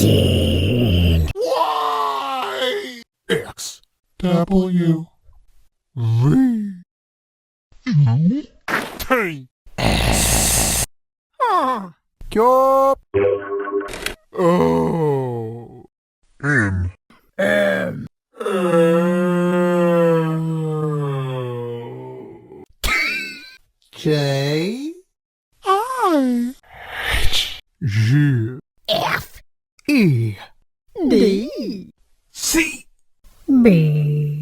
Y, X, W, V, T, Chop. O, N, M. J. I, G, F. E. D. C, B